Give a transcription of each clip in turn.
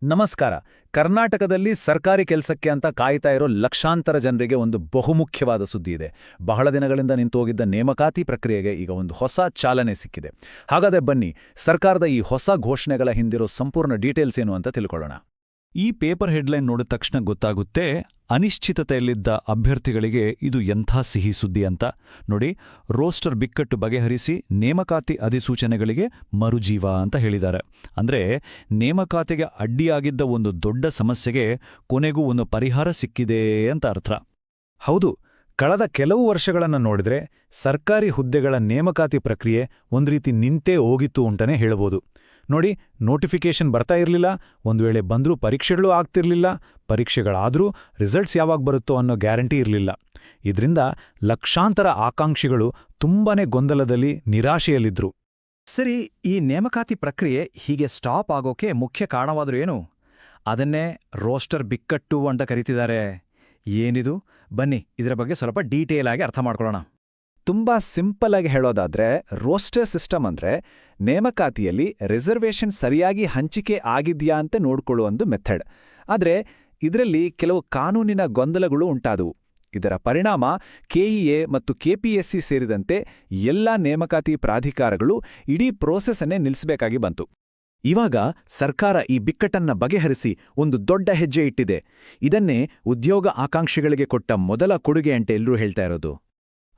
ನಮಸ್ಕಾರ. ಕರ್ನಾಟಕದಲ್ಲಿ ಸರ್ಕಾರಿ ಕೆಲಸಕ್ಕೆ ಅಂತ ಕಾಯ್ತಾ ಇರೋ ಲಕ್ಷಾಂತರ ಜನರಿಗೆ ಒಂದು ಬಹುಮುಖ್ಯವಾದ ಸುದ್ದಿ ಇದೆ. ಬಹಳ ದಿನಗಳಿಂದ ನಿಂತೋಗಿದ್ದ ನೇಮಕಾತಿ ಪ್ರಕ್ರಿಯೆಗೆ ಈಗ ಒಂದು ಹೊಸ ಚಾಲನೆ ಸಿಕ್ಕಿದೆ. ಹಾಗಾದರೆ ಬನ್ನಿ, ಸರ್ಕಾರದ ಈ ಹೊಸ ಘೋಷಣೆಗಳ ಹಿಂದಿರೋ ಸಂಪೂರ್ಣ ಡೀಟೇಲ್ಸ್ ಏನು ಅಂತ ತಿಳ್ಕೊಳ್ಳೋಣ. ಈ ಪೇಪರ್ ಹೆಡ್ಲೈನ್ ನೋಡಿದ ತಕ್ಷಣ ಗೊತ್ತಾಗುತ್ತೆ, ಅನಿಶ್ಚಿತತೆಯಲ್ಲಿದ್ದ ಅಭ್ಯರ್ಥಿಗಳಿಗೆ ಇದು ಎಂಥ ಸಿಹಿ ಸುದ್ದಿ ಅಂತ. ನೋಡಿ, ರೋಸ್ಟರ್ ಬಿಕ್ಕಟ್ಟು ಬಗೆಹರಿಸಿ ನೇಮಕಾತಿ ಅಧಿಸೂಚನೆಗಳಿಗೆ ಮರುಜೀವ ಅಂತ ಹೇಳಿದ್ದಾರೆ. ಅಂದ್ರೆ ನೇಮಕಾತಿಗೆ ಅಡ್ಡಿಯಾಗಿದ್ದ ಒಂದು ದೊಡ್ಡ ಸಮಸ್ಯೆಗೆ ಕೊನೆಗೂ ಒಂದು ಪರಿಹಾರ ಸಿಕ್ಕಿದೆ ಅಂತ ಅರ್ಥ. ಹೌದು, ಕಳೆದ ಕೆಲವು ವರ್ಷಗಳನ್ನು ನೋಡಿದ್ರೆ ಸರ್ಕಾರಿ ಹುದ್ದೆಗಳ ನೇಮಕಾತಿ ಪ್ರಕ್ರಿಯೆ ಒಂದ್ ರೀತಿ ನಿಂತೇ ಹೋಗಿತ್ತು ಅಂತಾನೆ ಹೇಳಬಹುದು. ನೋಡಿ, ನೋಟಿಫಿಕೇಶನ್ ಬರ್ತಾ ಇರಲಿಲ್ಲ, ಒಂದು ವೇಳೆ ಬಂದ್ರೂ ಪರೀಕ್ಷೆಗಳೂ ಆಗ್ತಿರ್ಲಿಲ್ಲ, ಪರೀಕ್ಷೆಗಳಾದ್ರೂ ರಿಸಲ್ಟ್ಸ್ ಯಾವಾಗ ಬರುತ್ತೋ ಅನ್ನೋ ಗ್ಯಾರಂಟಿ ಇರಲಿಲ್ಲ. ಇದರಿಂದ ಲಕ್ಷಾಂತರ ಆಕಾಂಕ್ಷಿಗಳು ತುಂಬಾನೇ ಗೊಂದಲದಲ್ಲಿ, ನಿರಾಶೆಯಲ್ಲಿದ್ರು. ಸರಿ, ಈ ನೇಮಕಾತಿ ಪ್ರಕ್ರಿಯೆ ಹೀಗೆ ಸ್ಟಾಪ್ ಆಗೋಕೆ ಮುಖ್ಯ ಕಾರಣವಾದ್ರೂ ಏನು? ಅದನ್ನೇ ರೋಸ್ಟರ್ ಬಿಕ್ಕಟ್ಟು ಅಂತ ಕರೀತಿದ್ದಾರೆ. ಏನಿದು? ಬನ್ನಿ, ಇದರ ಬಗ್ಗೆ ಸ್ವಲ್ಪ ಡೀಟೇಲ್ ಆಗಿ ಅರ್ಥ ಮಾಡ್ಕೊಳ್ಳೋಣ. ತುಂಬಾ ಸಿಂಪಲ್ ಆಗಿ ಹೇಳೋದಾದ್ರೆ, ರೋಸ್ಟರ್ ಸಿಸ್ಟಮ್ ಅಂದ್ರೆ ನೇಮಕಾತಿಯಲ್ಲಿ ರಿಸರ್ವೇಷನ್ ಸರಿಯಾಗಿ ಹಂಚಿಕೆ ಆಗಿದ್ಯಾ ಅಂತ ನೋಡ್ಕೊಳ್ಳೋ ಒಂದು ಮೆಥಡ್. ಆದ್ರೆ ಇದರಲ್ಲಿ ಕೆಲವು ಕಾನೂನಿನ ಗೊಂದಲಗಳು ಉಂಟಾದವು. ಇದರ ಪರಿಣಾಮ ಕೆಇಎ ಮತ್ತು ಕೆಪಿಎಸ್ಸಿ ಸೇರಿದಂತೆ ಎಲ್ಲಾ ನೇಮಕಾತಿ ಪ್ರಾಧಿಕಾರಗಳು ಇಡೀ ಪ್ರೋಸೆಸ್ ಅನ್ನೇ ನಿಲ್ಲಿಸಬೇಕಾಗಿ ಬಂತು. ಇವಾಗ ಸರ್ಕಾರ ಈ ಬಿಕ್ಕಟ್ಟನ್ನ ಬಗೆಹರಿಸಿ ಒಂದು ದೊಡ್ಡ ಹೆಜ್ಜೆ ಇಟ್ಟಿದೆ. ಇದನ್ನೇ ಉದ್ಯೋಗ ಆಕಾಂಕ್ಷಿಗಳಿಗೆ ಕೊಟ್ಟ ಮೊದಲ ಕೊಡುಗೆ ಅಂತ ಎಲ್ಲರೂ ಹೇಳ್ತಾ ಇರೋದು.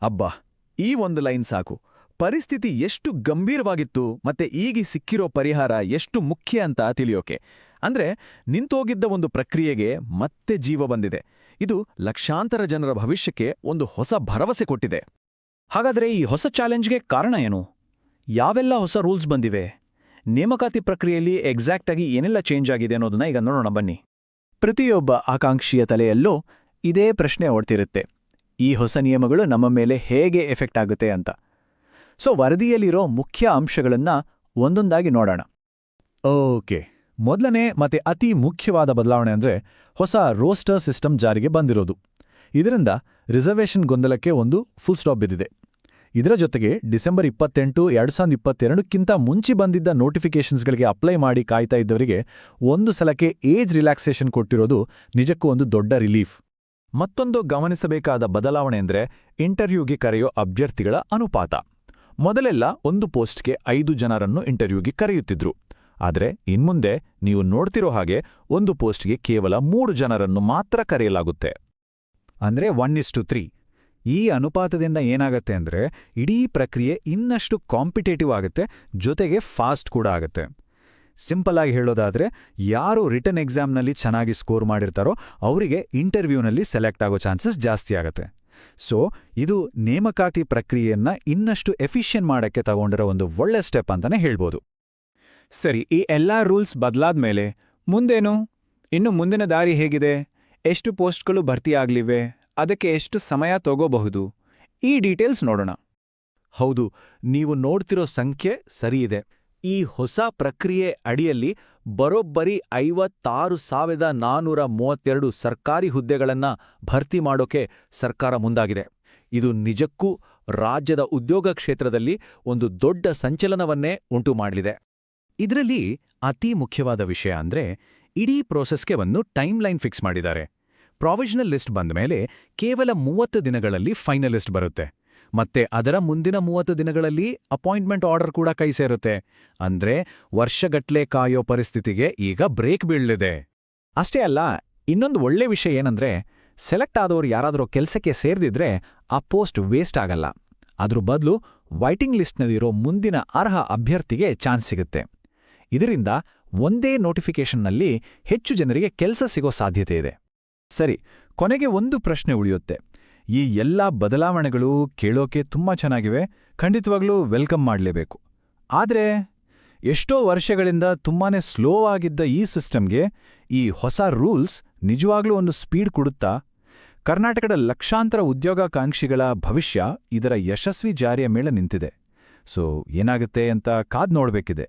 ಅಬ್ಬಾ, ಈ ಒಂದು ಲೈನ್ ಸಾಕು. ಪರಿಸ್ಥಿತಿ ಎಷ್ಟು ಗಂಭೀರವಾಗಿತ್ತು ಮತ್ತೆ ಈಗ ಸಿಕ್ಕಿರೋ ಪರಿಹಾರ ಎಷ್ಟು ಮುಖ್ಯ ಅಂತ ತಿಳಿಯೋಕೆ. ಅಂದ್ರೆ ನಿಂತೋಗಿದ್ದ ಒಂದು ಪ್ರಕ್ರಿಯೆಗೆ ಮತ್ತೆ ಜೀವ ಬಂದಿದೆ. ಇದು ಲಕ್ಷಾಂತರ ಜನರ ಭವಿಷ್ಯಕ್ಕೆ ಒಂದು ಹೊಸ ಭರವಸೆ ಕೊಟ್ಟಿದೆ. ಹಾಗಾದ್ರೆ ಈ ಹೊಸ ಚಾಲೆಂಜ್ಗೆ ಕಾರಣ ಏನು? ಯಾವೆಲ್ಲ ಹೊಸ ರೂಲ್ಸ್ ಬಂದಿವೆ? ನೇಮಕಾತಿ ಪ್ರಕ್ರಿಯೆಯಲ್ಲಿ ಎಕ್ಸಾಕ್ಟ್ ಆಗಿ ಏನೆಲ್ಲ ಚೇಂಜ್ ಆಗಿದೆ ಅನ್ನೋದನ್ನ ಈಗ ನೋಡೋಣ ಬನ್ನಿ. ಪ್ರತಿಯೊಬ್ಬ ಆಕಾಂಕ್ಷಿಯ ತಲೆಯಲ್ಲೂ ಇದೇ ಪ್ರಶ್ನೆ ಓಡ್ತಿರುತ್ತೆ, ಈ ಹೊಸ ನಿಯಮಗಳು ನಮ್ಮ ಮೇಲೆ ಹೇಗೆ ಎಫೆಕ್ಟ್ ಆಗುತ್ತೆ ಅಂತ. ಸೊ ವರದಿಯಲ್ಲಿರೋ ಮುಖ್ಯ ಅಂಶಗಳನ್ನ ಒಂದೊಂದಾಗಿ ನೋಡೋಣ. ಓಕೆ, ಮೊದಲನೇ ಮತ್ತೆ ಅತಿ ಮುಖ್ಯವಾದ ಬದಲಾವಣೆ ಅಂದ್ರೆ ಹೊಸ ರೋಸ್ಟರ್ ಸಿಸ್ಟಮ್ ಜಾರಿಗೆ ಬಂದಿರೋದು. ಇದರಿಂದ ರಿಸರ್ವೇಷನ್ ಗೊಂದಲಕ್ಕೆ ಒಂದು ಫುಲ್ ಸ್ಟಾಪ್ ಬಿದ್ದಿದೆ. ಇದರ ಜೊತೆಗೆ ಡಿಸೆಂಬರ್ 28, 2022ಕ್ಕಿಂತ ಮುಂಚೆ ಬಂದಿದ್ದ ನೋಟಿಫಿಕೇಷನ್ಸ್ಗಳಿಗೆ ಅಪ್ಲೈ ಮಾಡಿ ಕಾಯ್ತಾ ಇದ್ದವರಿಗೆ ಒಂದು ಸಲಕ್ಕೆ ಏಜ್ ರಿಲ್ಯಾಕ್ಸೇಷನ್ ಕೊಟ್ಟಿರೋದು ನಿಜಕ್ಕೂ ಒಂದು ದೊಡ್ಡ ರಿಲೀಫ್. ಮತ್ತೊಂದು ಗಮನಿಸಬೇಕಾದ ಬದಲಾವಣೆ ಅಂದ್ರೆ ಇಂಟರ್ವ್ಯೂಗೆ ಕರೆಯೋ ಅಭ್ಯರ್ಥಿಗಳ ಅನುಪಾತ. ಮೊದಲೆಲ್ಲ ಒಂದು ಪೋಸ್ಟ್ಗೆ 5 ಜನರನ್ನು ಇಂಟರ್ವ್ಯೂಗೆ ಕರೆಯುತ್ತಿದ್ರು. ಆದರೆ ಇನ್ಮುಂದೆ ನೀವು ನೋಡ್ತಿರೋ ಹಾಗೆ ಒಂದು ಪೋಸ್ಟ್ಗೆ ಕೇವಲ 3 ಜನರನ್ನು ಮಾತ್ರ ಕರೆಯಲಾಗುತ್ತೆ. ಅಂದ್ರೆ 1:3. ಈ ಅನುಪಾತದಿಂದ ಏನಾಗತ್ತೆ ಅಂದ್ರೆ ಇಡೀ ಪ್ರಕ್ರಿಯೆ ಇನ್ನಷ್ಟು ಕಾಂಪಿಟೇಟಿವ್ ಆಗುತ್ತೆ, ಜೊತೆಗೆ ಫಾಸ್ಟ್ ಕೂಡ ಆಗುತ್ತೆ. ಸಿಂಪಲ್ ಆಗಿ ಹೇಳೋದಾದ್ರೆ, ಯಾರು ರಿಟರ್ನ್ ಎಕ್ಸಾಮ್ನಲ್ಲಿ ಚೆನ್ನಾಗಿ ಸ್ಕೋರ್ ಮಾಡಿರ್ತಾರೋ ಅವರಿಗೆ ಇಂಟರ್ವ್ಯೂನಲ್ಲಿ ಸೆಲೆಕ್ಟ್ ಆಗೋ ಚಾನ್ಸಸ್ ಜಾಸ್ತಿ ಆಗುತ್ತೆ. ಸೊ ಇದು ನೇಮಕಾತಿ ಪ್ರಕ್ರಿಯೆಯನ್ನ ಇನ್ನಷ್ಟು ಎಫಿಷಿಯಂಟ್ ಮಾಡಕ್ಕೆ ತಗೊಂಡಿರೋ ಒಂದು ಒಳ್ಳೆ ಸ್ಟೆಪ್ ಅಂತಾನೆ ಹೇಳ್ಬೋದು. ಸರಿ, ಈ ಎಲ್ಲಾ ರೂಲ್ಸ್ ಬದಲಾದ್ಮೇಲೆ ಮುಂದೇನು? ಇನ್ನು ಮುಂದಿನ ದಾರಿ ಹೇಗಿದೆ? ಎಷ್ಟು ಪೋಸ್ಟ್ಗಳು ಭರ್ತಿಯಾಗ್ಲಿವೆ? ಅದಕ್ಕೆ ಎಷ್ಟು ಸಮಯ ತಗೋಬಹುದು? ಈ ಡೀಟೇಲ್ಸ್ ನೋಡೋಣ. ಹೌದು, ನೀವು ನೋಡ್ತಿರೋ ಸಂಖ್ಯೆ ಸರಿಯಿದೆ. ಈ ಹೊಸ ಪ್ರಕ್ರಿಯೆ ಅಡಿಯಲ್ಲಿ ಬರೋಬ್ಬರಿ 56,432 ಸರ್ಕಾರಿ ಹುದ್ದೆಗಳನ್ನ ಭರ್ತಿ ಮಾಡೋಕೆ ಸರ್ಕಾರ ಮುಂದಾಗಿದೆ. ಇದು ನಿಜಕ್ಕೂ ರಾಜ್ಯದ ಉದ್ಯೋಗ ಕ್ಷೇತ್ರದಲ್ಲಿ ಒಂದು ದೊಡ್ಡ ಸಂಚಲನವನ್ನೇ ಉಂಟು ಮಾಡಲಿದೆ. ಇದರಲ್ಲಿ ಅತಿ ಮುಖ್ಯವಾದ ವಿಷಯ ಅಂದ್ರೆ ಇಡೀ ಪ್ರೋಸೆಸ್ಗೆ ಒಂದು ಟೈಮ್ ಲೈನ್ ಫಿಕ್ಸ್ ಮಾಡಿದ್ದಾರೆ. ಪ್ರಾವಿಷನಲ್ ಲಿಸ್ಟ್ ಬಂದಮೇಲೆ ಕೇವಲ 30 ದಿನಗಳಲ್ಲಿ ಫೈನಲ್ ಲಿಸ್ಟ್ ಬರುತ್ತೆ. ಮತ್ತೆ ಅದರ ಮುಂದಿನ 30 ದಿನಗಳಲ್ಲಿ ಅಪಾಯಿಂಟ್ಮೆಂಟ್ ಆರ್ಡರ್ ಕೂಡ ಕೈ ಸೇರುತ್ತೆ. ಅಂದ್ರೆ ವರ್ಷಗಟ್ಲೆ ಕಾಯೋ ಪರಿಸ್ಥಿತಿಗೆ ಈಗ ಬ್ರೇಕ್ ಬೀಳಲಿದೆ. ಅಷ್ಟೇ ಅಲ್ಲ, ಇನ್ನೊಂದು ಒಳ್ಳೆ ವಿಷಯ ಏನಂದ್ರೆ, ಸೆಲೆಕ್ಟ್ ಆದವರು ಯಾರಾದರೂ ಕೆಲಸಕ್ಕೆ ಸೇರ್ದಿದ್ರೆ ಆ ಪೋಸ್ಟ್ ವೇಸ್ಟ್ ಆಗಲ್ಲ. ಅದ್ರ ಬದಲು ವೈಟಿಂಗ್ ಲಿಸ್ಟ್ನಲ್ಲಿರೋ ಮುಂದಿನ ಅರ್ಹ ಅಭ್ಯರ್ಥಿಗೆ ಚಾನ್ಸ್ ಸಿಗುತ್ತೆ. ಇದರಿಂದ ಒಂದೇ ನೋಟಿಫಿಕೇಷನ್ನಲ್ಲಿ ಹೆಚ್ಚು ಜನರಿಗೆ ಕೆಲಸ ಸಿಗೋ ಸಾಧ್ಯತೆ ಇದೆ. ಸರಿ, ಕೊನೆಗೆ ಒಂದು ಪ್ರಶ್ನೆ ಉಳಿಯುತ್ತೆ. ಈ ಎಲ್ಲಾ ಬದಲಾವಣೆಗಳು ಕೇಳೋಕೆ ತುಂಬಾ ಚೆನ್ನಾಗಿವೆ, ಖಂಡಿತವಾಗ್ಲೂ ವೆಲ್ಕಮ್ ಮಾಡಲೇಬೇಕು. ಆದ್ರೆ ಎಷ್ಟೋ ವರ್ಷಗಳಿಂದ ತುಂಬಾನೇ ಸ್ಲೋ ಆಗಿದ್ದ ಈ ಸಿಸ್ಟಮ್ಗೆ ಈ ಹೊಸ ರೂಲ್ಸ್ ನಿಜವಾಗ್ಲೂ ಒಂದು ಸ್ಪೀಡ್ ಕೊಡುತ್ತಾ? ಕರ್ನಾಟಕದ ಲಕ್ಷಾಂತರ ಉದ್ಯೋಗಾಕಾಂಕ್ಷಿಗಳ ಭವಿಷ್ಯ ಇದರ ಯಶಸ್ವಿ ಜಾರಿಯ ಮೇಲೆ ನಿಂತಿದೆ. ಸೊ ಏನಾಗುತ್ತೆ ಅಂತ ಕಾದ್ ನೋಡ್ಬೇಕಿದೆ.